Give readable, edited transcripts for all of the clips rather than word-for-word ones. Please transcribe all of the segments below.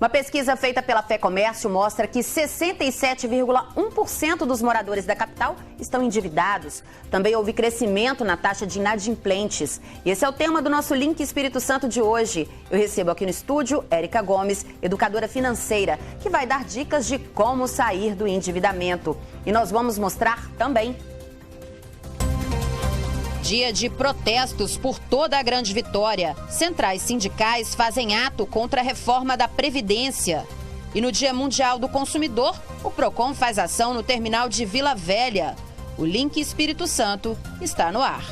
Uma pesquisa feita pela FEComércio mostra que 67,1% dos moradores da capital estão endividados. Também houve crescimento na taxa de inadimplentes. E esse é o tema do nosso Link Espírito Santo de hoje. Eu recebo aqui no estúdio Érica Gomes, educadora financeira, que vai dar dicas de como sair do endividamento. E nós vamos mostrar também. Dia de protestos por toda a Grande Vitória. Centrais sindicais fazem ato contra a reforma da Previdência. E no Dia Mundial do Consumidor, o Procon faz ação no terminal de Vila Velha. O Link Espírito Santo está no ar.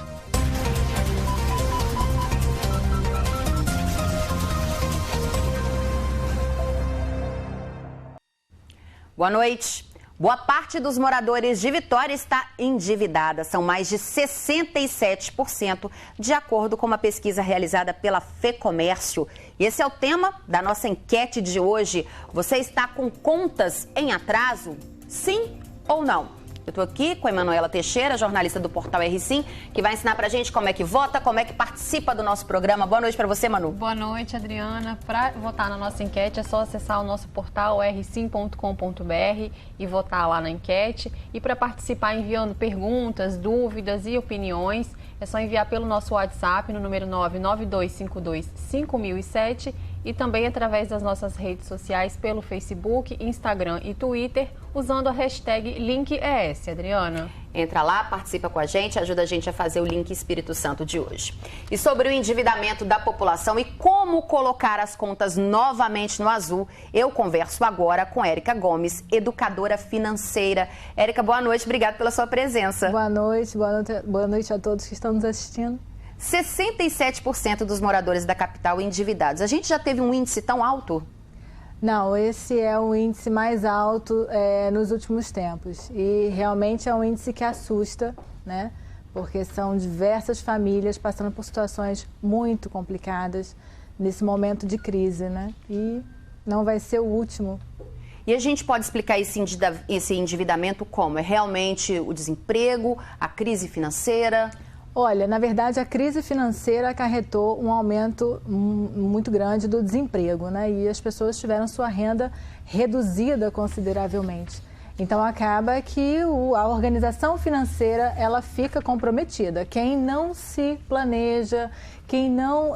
Boa noite. Boa parte dos moradores de Vitória está endividada. São mais de 67%, de acordo com uma pesquisa realizada pela FEComércio. E esse é o tema da nossa enquete de hoje. Você está com contas em atraso? Sim ou não? Eu estou aqui com a Emanuela Teixeira, jornalista do Portal R5, que vai ensinar pra gente como é que vota, como é que participa do nosso programa. Boa noite para você, Manu. Boa noite, Adriana. Para votar na nossa enquete é só acessar o nosso portal r5.com.br e votar lá na enquete. E para participar enviando perguntas, dúvidas e opiniões, é só enviar pelo nosso WhatsApp no número 992525007 e também através das nossas redes sociais pelo Facebook, Instagram e Twitter, usando a hashtag LinkES, Adriana. Entra lá, participa com a gente, ajuda a gente a fazer o Link Espírito Santo de hoje. E sobre o endividamento da população e como colocar as contas novamente no azul, eu converso agora com Érica Gomes, educadora financeira. Érica, boa noite, obrigada pela sua presença. Boa noite a todos que estão nos assistindo. 67% dos moradores da capital endividados. A gente já teve um índice tão alto? Não, esse é o índice mais alto nos últimos tempos. E realmente é um índice que assusta, né? Porque são diversas famílias passando por situações muito complicadas nesse momento de crise, né? E não vai ser o último. E a gente pode explicar esse endividamento como? É realmente o desemprego, a crise financeira? Olha, na verdade, a crise financeira acarretou um aumento muito grande do desemprego, né? E as pessoas tiveram sua renda reduzida consideravelmente. Então, acaba que a organização financeira, ela fica comprometida. Quem não se planeja, quem não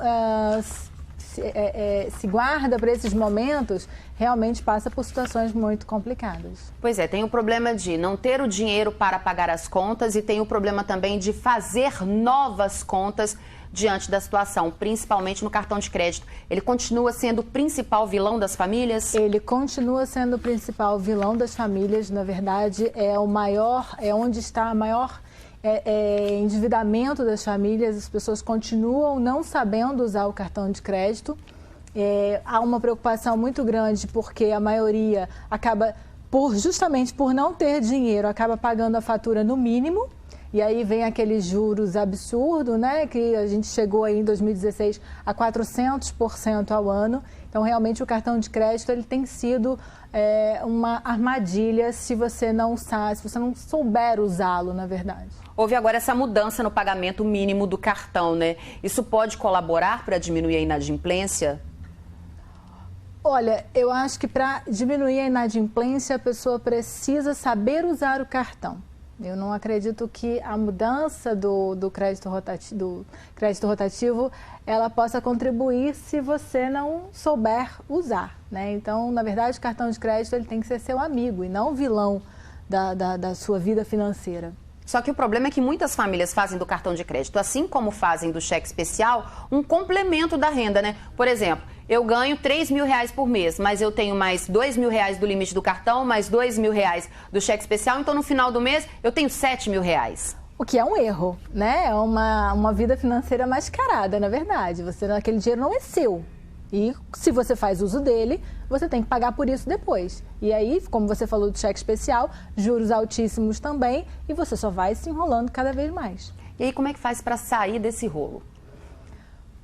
se guarda para esses momentos, realmente passa por situações muito complicadas. Pois é, tem o problema de não ter o dinheiro para pagar as contas e tem o problema também de fazer novas contas diante da situação, principalmente no cartão de crédito. Ele continua sendo o principal vilão das famílias? Ele continua sendo o principal vilão das famílias. Na verdade, é onde está a maior endividamento das famílias. As pessoas continuam não sabendo usar o cartão de crédito. Há uma preocupação muito grande porque a maioria acaba, justamente por não ter dinheiro, acaba pagando a fatura no mínimo. E aí vem aqueles juros absurdos, né? Que a gente chegou aí em 2016 a 400% ao ano. Então, realmente, o cartão de crédito ele tem sido uma armadilha se você não souber usá-lo, na verdade. Houve agora essa mudança no pagamento mínimo do cartão, né? Isso pode colaborar para diminuir a inadimplência? Olha, eu acho que para diminuir a inadimplência, a pessoa precisa saber usar o cartão. Eu não acredito que a mudança do crédito rotativo ela possa contribuir se você não souber usar, né? Então, na verdade, o cartão de crédito ele tem que ser seu amigo e não vilão da sua vida financeira. Só que o problema é que muitas famílias fazem do cartão de crédito, assim como fazem do cheque especial, um complemento da renda, né? Por exemplo, eu ganho R$3.000 por mês, mas eu tenho mais R$2.000 do limite do cartão, mais R$2.000 do cheque especial, então no final do mês eu tenho R$7.000. O que é um erro, né? É uma vida financeira mascarada, na verdade. Aquele dinheiro não é seu. E se você faz uso dele, você tem que pagar por isso depois. E aí, como você falou do cheque especial, juros altíssimos também, e você só vai se enrolando cada vez mais. E aí, como é que faz para sair desse rolo?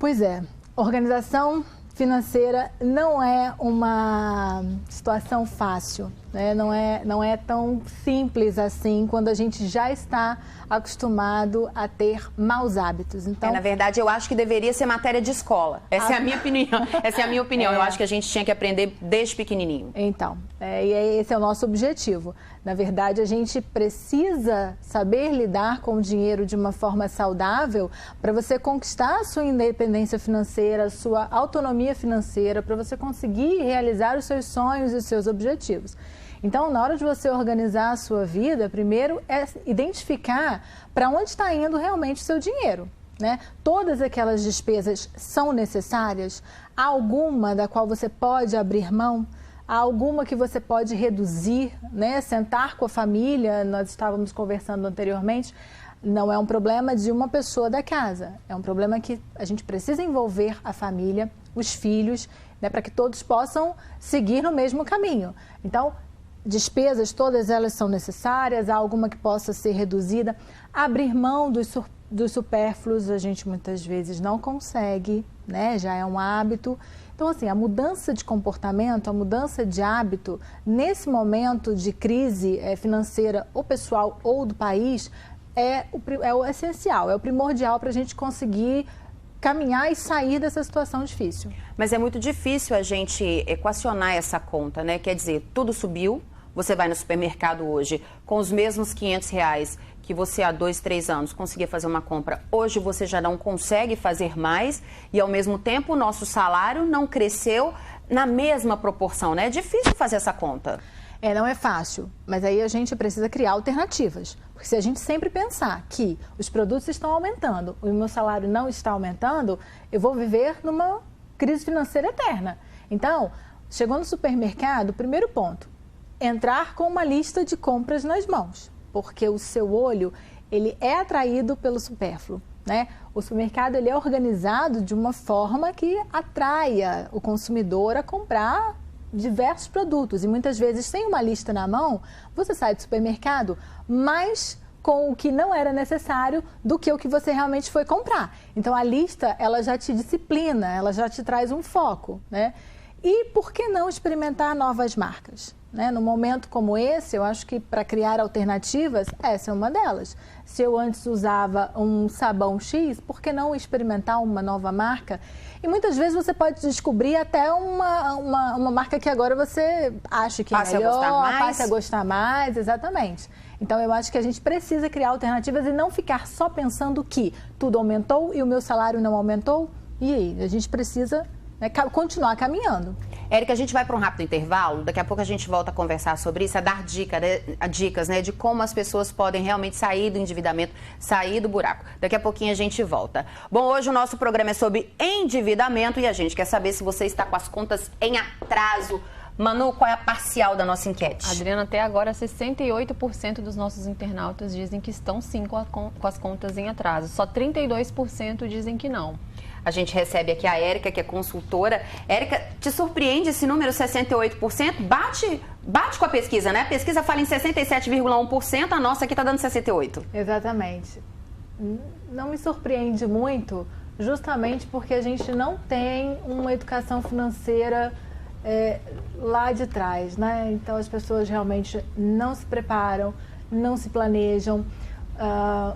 Pois é, organização financeira não é uma situação fácil, né? Não é tão simples assim quando a gente já está acostumado a ter maus hábitos. Então, na verdade, eu acho que deveria ser matéria de escola. Essa é a minha opinião. Essa é a minha opinião. Eu acho que a gente tinha que aprender desde pequenininho. Então, e esse é o nosso objetivo. Na verdade, a gente precisa saber lidar com o dinheiro de uma forma saudável para você conquistar a sua independência financeira, a sua autonomia financeira, para você conseguir realizar os seus sonhos e os seus objetivos. Então, na hora de você organizar a sua vida, primeiro é identificar para onde está indo realmente o seu dinheiro, né? Todas aquelas despesas são necessárias? Há alguma da qual você pode abrir mão? Há alguma que você pode reduzir, né? Sentar com a família, nós estávamos conversando anteriormente, não é um problema de uma pessoa da casa, é um problema que a gente precisa envolver a família, os filhos, né? Para que todos possam seguir no mesmo caminho. Então, despesas, todas elas são necessárias, há alguma que possa ser reduzida. Abrir mão dos supérfluos, a gente muitas vezes não consegue, né? Já é um hábito. Então, assim, a mudança de comportamento, a mudança de hábito, nesse momento de crise financeira, ou pessoal ou do país, é o essencial, é o primordial para a gente conseguir caminhar e sair dessa situação difícil. Mas é muito difícil a gente equacionar essa conta, né? Quer dizer, tudo subiu. Você vai no supermercado hoje com os mesmos R$500 que você há 2, 3 anos conseguia fazer uma compra. Hoje você já não consegue fazer mais e, ao mesmo tempo, o nosso salário não cresceu na mesma proporção, né? É difícil fazer essa conta. Não é fácil, mas aí a gente precisa criar alternativas. Porque se a gente sempre pensar que os produtos estão aumentando e o meu salário não está aumentando, eu vou viver numa crise financeira eterna. Então, chegou no supermercado, primeiro ponto, entrar com uma lista de compras nas mãos, porque o seu olho, ele é atraído pelo supérfluo, né? O supermercado, ele é organizado de uma forma que atraia o consumidor a comprar diversos produtos e muitas vezes sem uma lista na mão, você sai do supermercado mais com o que não era necessário do que o que você realmente foi comprar. Então a lista, ela já te disciplina, ela já te traz um foco, né? E por que não experimentar novas marcas? Né? Num momento como esse, eu acho que para criar alternativas, essa é uma delas. Se eu antes usava um sabão X, por que não experimentar uma nova marca? E muitas vezes você pode descobrir até uma marca que agora você acha que é melhor, passe a gostar mais, exatamente. Então eu acho que a gente precisa criar alternativas e não ficar só pensando que tudo aumentou e o meu salário não aumentou. E aí, a gente precisa continuar caminhando. Érica, a gente vai para um rápido intervalo, daqui a pouco a gente volta a conversar sobre isso, a dar dicas, né, de como as pessoas podem realmente sair do endividamento, sair do buraco. Daqui a pouquinho a gente volta. Bom, hoje o nosso programa é sobre endividamento e a gente quer saber se você está com as contas em atraso. Manu, qual é a parcial da nossa enquete? Adriana, até agora 68% dos nossos internautas dizem que estão sim com as contas em atraso, só 32% dizem que não. A gente recebe aqui a Érica, que é consultora. Érica, te surpreende esse número 68%? Bate com a pesquisa, né? A pesquisa fala em 67,1%, a nossa aqui está dando 68%. Exatamente. Não me surpreende muito, justamente porque a gente não tem uma educação financeira lá de trás, né? Então as pessoas realmente não se preparam, não se planejam.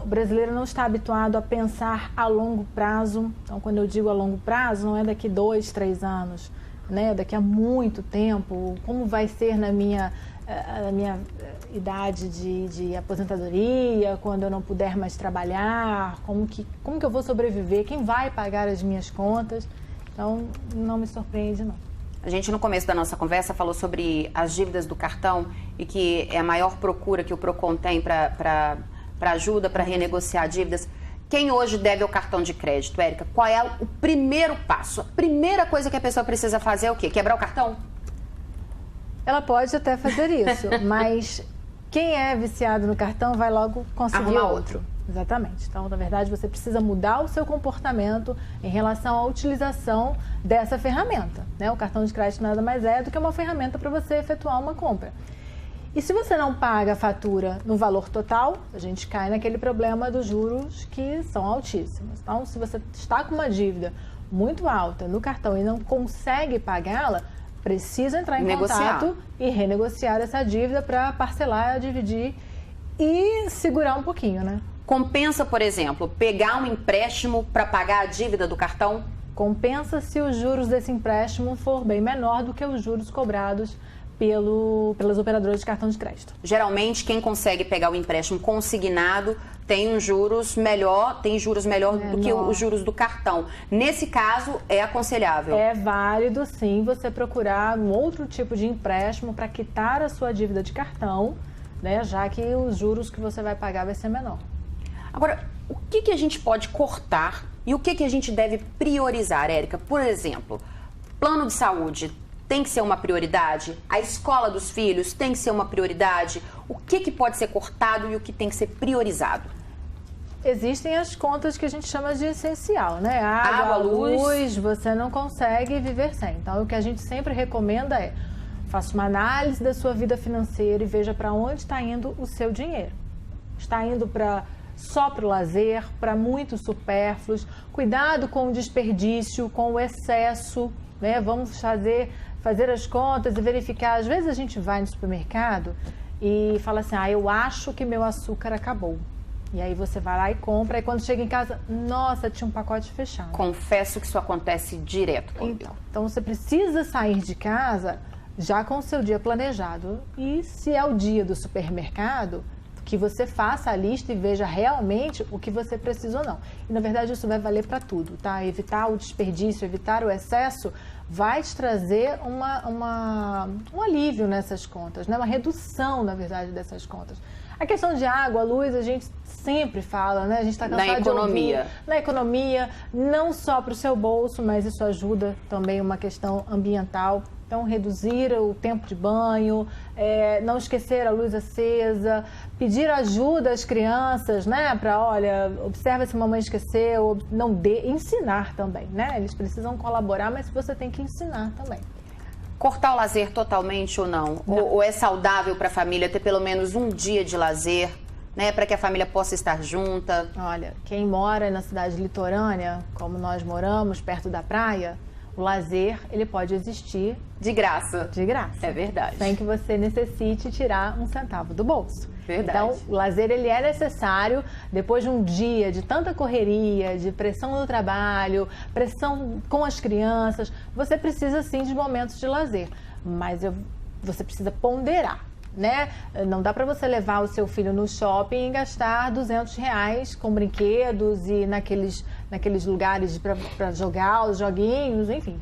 O brasileiro não está habituado a pensar a longo prazo. Então, quando eu digo a longo prazo, não é daqui 2, 3 anos, né? Daqui a muito tempo. Como vai ser na minha idade de aposentadoria, quando eu não puder mais trabalhar, como que eu vou sobreviver, quem vai pagar as minhas contas. Então, não me surpreende, não. A gente, no começo da nossa conversa, falou sobre as dívidas do cartão e que é a maior procura que o Procon tem para ajuda, para renegociar dívidas. Quem hoje deve ao cartão de crédito, Érica, qual é o primeiro passo? A primeira coisa que a pessoa precisa fazer é o quê? Quebrar o cartão? Ela pode até fazer isso, mas quem é viciado no cartão vai logo conseguir outro. Exatamente. Então, na verdade, você precisa mudar o seu comportamento em relação à utilização dessa ferramenta, né? O cartão de crédito nada mais é do que uma ferramenta para você efetuar uma compra. E se você não paga a fatura no valor total, a gente cai naquele problema dos juros que são altíssimos. Então, se você está com uma dívida muito alta no cartão e não consegue pagá-la, precisa entrar em contato e renegociar essa dívida para parcelar, dividir e segurar um pouquinho, né? Compensa, por exemplo, pegar um empréstimo para pagar a dívida do cartão? Compensa se os juros desse empréstimo for bem menor do que os juros cobrados pelas operadoras de cartão de crédito. Geralmente, quem consegue pegar o empréstimo consignado tem juros melhor do que os juros do cartão. Nesse caso, é aconselhável? É válido, sim, você procurar um outro tipo de empréstimo para quitar a sua dívida de cartão, né, já que os juros que você vai pagar vai ser menor. Agora, o que a gente pode cortar e o que a gente deve priorizar, Érica? Por exemplo, plano de saúde tem que ser uma prioridade? A escola dos filhos tem que ser uma prioridade? O que pode ser cortado e o que tem que ser priorizado? Existem as contas que a gente chama de essencial, né? Água, luz, você não consegue viver sem. Então, o que a gente sempre recomenda é: faça uma análise da sua vida financeira e veja para onde está indo o seu dinheiro. Está indo só para o lazer, para muitos supérfluos. Cuidado com o desperdício, com o excesso, né? Vamos fazer as contas e verificar. Às vezes a gente vai no supermercado e fala assim: eu acho que meu açúcar acabou. E aí você vai lá e compra, e quando chega em casa, nossa, tinha um pacote fechado. Confesso que isso acontece direto comigo. Então você precisa sair de casa já com o seu dia planejado. E se é o dia do supermercado, que você faça a lista e veja realmente o que você precisa ou não. E, na verdade, isso vai valer para tudo, tá? Evitar o desperdício, evitar o excesso, vai te trazer um alívio nessas contas, né? Uma redução, na verdade, dessas contas. A questão de água, luz, a gente sempre fala, né? A gente está cansado de ouvir. Na economia, não só para o seu bolso, mas isso ajuda também uma questão ambiental. Então, reduzir o tempo de banho, não esquecer a luz acesa, pedir ajuda às crianças, né? Para, olha, observa se a mamãe esqueceu, ensinar também, né? Eles precisam colaborar, mas você tem que ensinar também. Cortar o lazer totalmente ou não? Ou é saudável para a família ter pelo menos um dia de lazer, né? Para que a família possa estar junta? Olha, quem mora na cidade litorânea, como nós moramos, perto da praia, o lazer, ele pode existir de graça. De graça. É verdade. Sem que você necessite tirar um centavo do bolso. Verdade. Então, o lazer, ele é necessário depois de um dia de tanta correria, de pressão no trabalho, pressão com as crianças. Você precisa, sim, de momentos de lazer. Mas você precisa ponderar, né? Não dá para você levar o seu filho no shopping e gastar R$200 com brinquedos e naqueles lugares para jogar os joguinhos, enfim,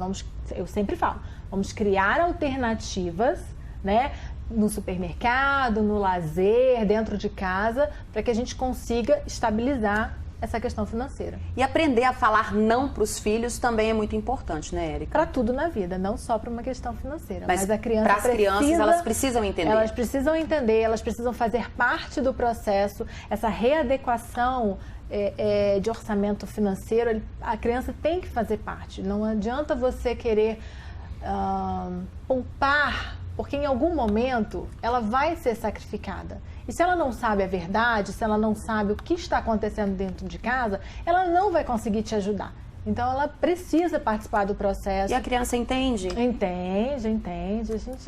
eu sempre falo, vamos criar alternativas, né? No supermercado, no lazer, dentro de casa, para que a gente consiga estabilizar essa questão financeira. E aprender a falar não para os filhos também é muito importante, né, Érica? Para tudo na vida, não só para uma questão financeira. Mas a criança para as crianças, elas precisam entender. Elas precisam entender, elas precisam fazer parte do processo, essa readequação de orçamento financeiro, a criança tem que fazer parte. Não adianta você querer poupar, porque em algum momento ela vai ser sacrificada. E se ela não sabe a verdade, se ela não sabe o que está acontecendo dentro de casa, ela não vai conseguir te ajudar. Então, ela precisa participar do processo. E a criança entende? Entende.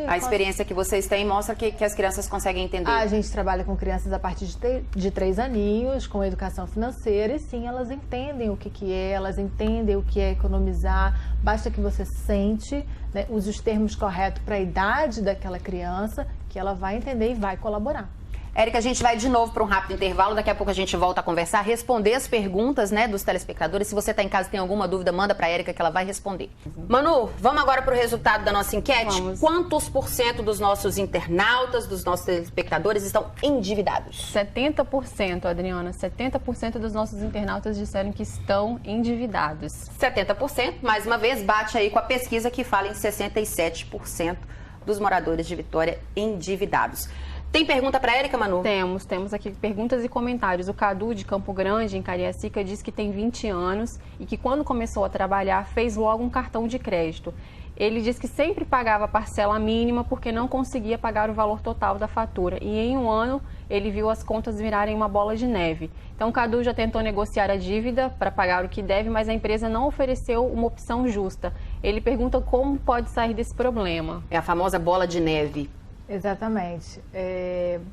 A experiência que vocês têm mostra que as crianças conseguem entender. A gente trabalha com crianças a partir de 3 aninhos, com educação financeira, e sim, elas entendem o que é, elas entendem o que é economizar. Basta que você sente, né, use os termos corretos para a idade daquela criança, que ela vai entender e vai colaborar. Érica, a gente vai de novo para um rápido intervalo, daqui a pouco a gente volta a conversar, responder as perguntas, né, dos telespectadores. Se você está em casa e tem alguma dúvida, manda para a Érica que ela vai responder. Manu, vamos agora para o resultado da nossa enquete? Vamos. Quantos % dos nossos internautas, dos nossos telespectadores estão endividados? 70%, Adriana, 70% dos nossos internautas disseram que estão endividados. 70%, mais uma vez, bate aí com a pesquisa que fala em 67% dos moradores de Vitória endividados. Tem pergunta para a Érica, Manu? Temos aqui perguntas e comentários. O Cadu, de Campo Grande, em Cariacica, diz que tem 20 anos e que quando começou a trabalhar fez logo um cartão de crédito. Ele diz que sempre pagava a parcela mínima porque não conseguia pagar o valor total da fatura. E em um ano ele viu as contas virarem uma bola de neve. Então o Cadu já tentou negociar a dívida para pagar o que deve, mas a empresa não ofereceu uma opção justa. Ele pergunta como pode sair desse problema. É a famosa bola de neve. Exatamente.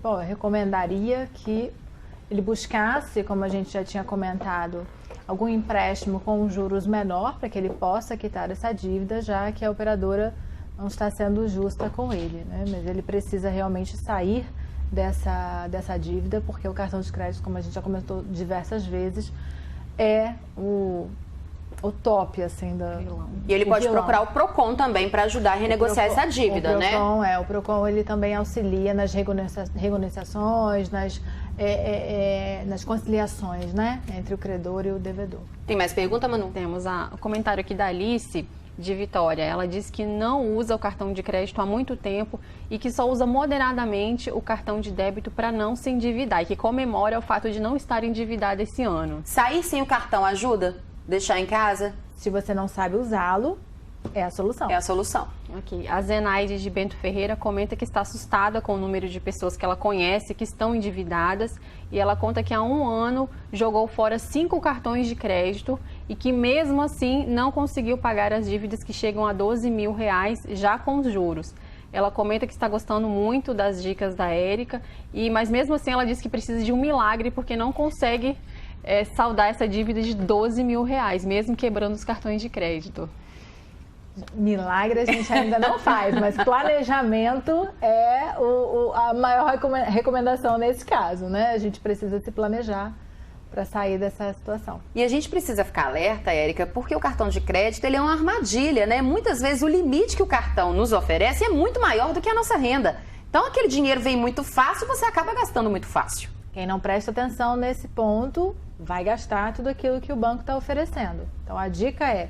Bom, eu recomendaria que ele buscasse, como a gente já tinha comentado, algum empréstimo com juros menor para que ele possa quitar essa dívida, já que a operadora não está sendo justa com ele, né? Mas ele precisa realmente sair dessa dívida, porque o cartão de crédito, como a gente já comentou diversas vezes, é o top, assim, da... E ele pode procurar o PROCON também para ajudar a renegociar essa dívida, né? O PROCON, ele também auxilia nas renegociações, nas conciliações, né? Entre o credor e o devedor. Tem mais pergunta, Manu? Temos o comentário aqui da Alice, de Vitória. Ela diz que não usa o cartão de crédito há muito tempo e que só usa moderadamente o cartão de débito para não se endividar e que comemora o fato de não estar endividada esse ano. Sair sem o cartão ajuda? Deixar em casa? Se você não sabe usá-lo, é a solução. É a solução. Ok. A Zenaide de Bento Ferreira comenta que está assustada com o número de pessoas que ela conhece que estão endividadas e ela conta que há 1 ano jogou fora 5 cartões de crédito e que mesmo assim não conseguiu pagar as dívidas que chegam a R$12 mil já com os juros. Ela comenta que está gostando muito das dicas da Érica, mas mesmo assim ela diz que precisa de um milagre porque não consegue saldar essa dívida de R$12 mil, mesmo quebrando os cartões de crédito. Milagre a gente ainda não faz, mas planejamento é a maior recomendação nesse caso, né? A gente precisa se planejar para sair dessa situação. E a gente precisa ficar alerta, Érica, porque o cartão de crédito ele é uma armadilha, né? Muitas vezes o limite que o cartão nos oferece é muito maior do que a nossa renda. Então aquele dinheiro vem muito fácil e você acaba gastando muito fácil. Quem não presta atenção nesse ponto vai gastar tudo aquilo que o banco está oferecendo. Então a dica é: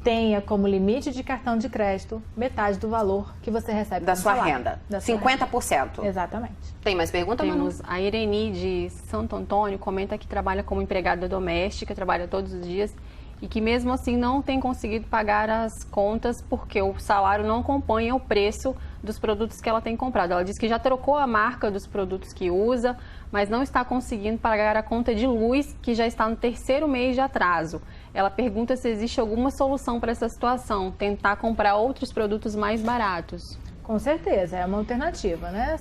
tenha como limite de cartão de crédito metade do valor que você recebe da sua renda. Da sua 50%. Renda. Exatamente. Tem mais pergunta, Manu? Temos a Ireni de Santo Antônio, comenta que trabalha como empregada doméstica, trabalha todos os dias e que mesmo assim não tem conseguido pagar as contas porque o salário não acompanha o preço dos produtos que ela tem comprado. Ela diz que já trocou a marca dos produtos que usa, mas não está conseguindo pagar a conta de luz, que já está no 3º mês de atraso. Ela pergunta se existe alguma solução para essa situação, tentar comprar outros produtos mais baratos. Com certeza, é uma alternativa, né?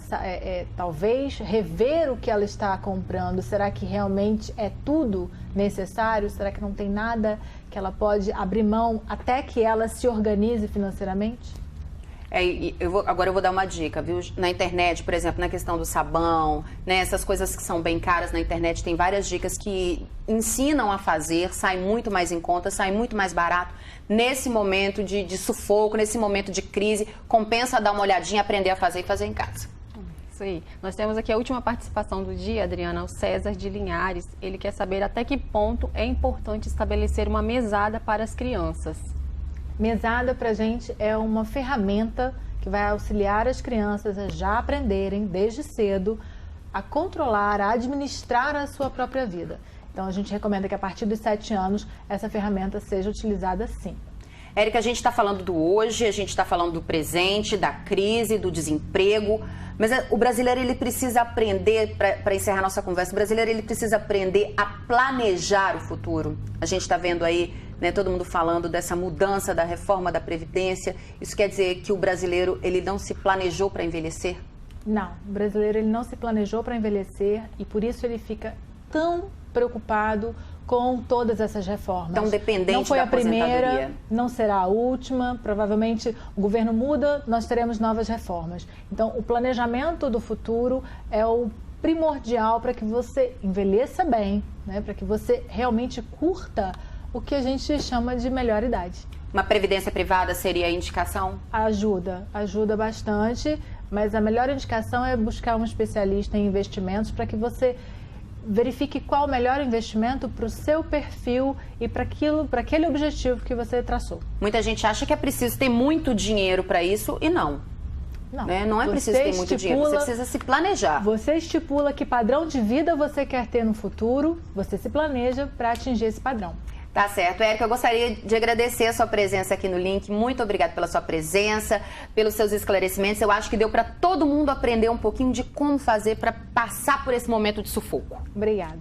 Talvez rever o que ela está comprando. Será que realmente é tudo necessário? Será que não tem nada que ela pode abrir mão até que ela se organize financeiramente? Agora eu vou dar uma dica, viu? Na internet, por exemplo, na questão do sabão, né? Essas coisas que são bem caras na internet, tem várias dicas que ensinam a fazer, sai muito mais em conta, sai muito mais barato. Nesse momento de sufoco, nesse momento de crise, compensa dar uma olhadinha, aprender a fazer e fazer em casa. Isso aí. Nós temos aqui a última participação do dia, Adriana, o César de Linhares. Ele quer saber até que ponto é importante estabelecer uma mesada para as crianças. Mesada para a gente é uma ferramenta que vai auxiliar as crianças a já aprenderem desde cedo a controlar, a administrar a sua própria vida. Então a gente recomenda que a partir dos 7 anos essa ferramenta seja utilizada sim. Érica, a gente está falando do hoje, a gente está falando do presente, da crise, do desemprego, mas o brasileiro ele precisa aprender, para encerrar nossa conversa, o brasileiro ele precisa aprender a planejar o futuro. A gente está vendo aí, né, todo mundo falando dessa mudança da reforma da Previdência. Isso quer dizer que o brasileiro ele não se planejou para envelhecer? Não, o brasileiro ele não se planejou para envelhecer e por isso ele fica tão preocupado com todas essas reformas. Tão dependente não foi da a primeira, não será a última, provavelmente o governo muda, nós teremos novas reformas. Então o planejamento do futuro é o primordial para que você envelheça bem, né, para que você realmente curta o que a gente chama de melhor idade. Uma previdência privada seria a indicação? Ajuda bastante, mas a melhor indicação é buscar um especialista em investimentos para que você verifique qual o melhor investimento para o seu perfil e para aquele objetivo que você traçou. Muita gente acha que é preciso ter muito dinheiro para isso e não. Não, né? Não é preciso ter muito dinheiro, você precisa se planejar. Você estipula que padrão de vida você quer ter no futuro, você se planeja para atingir esse padrão. Tá certo. Érica, eu gostaria de agradecer a sua presença aqui no Link. Muito obrigada pela sua presença, pelos seus esclarecimentos. Eu acho que deu para todo mundo aprender um pouquinho de como fazer para passar por esse momento de sufoco. Obrigada.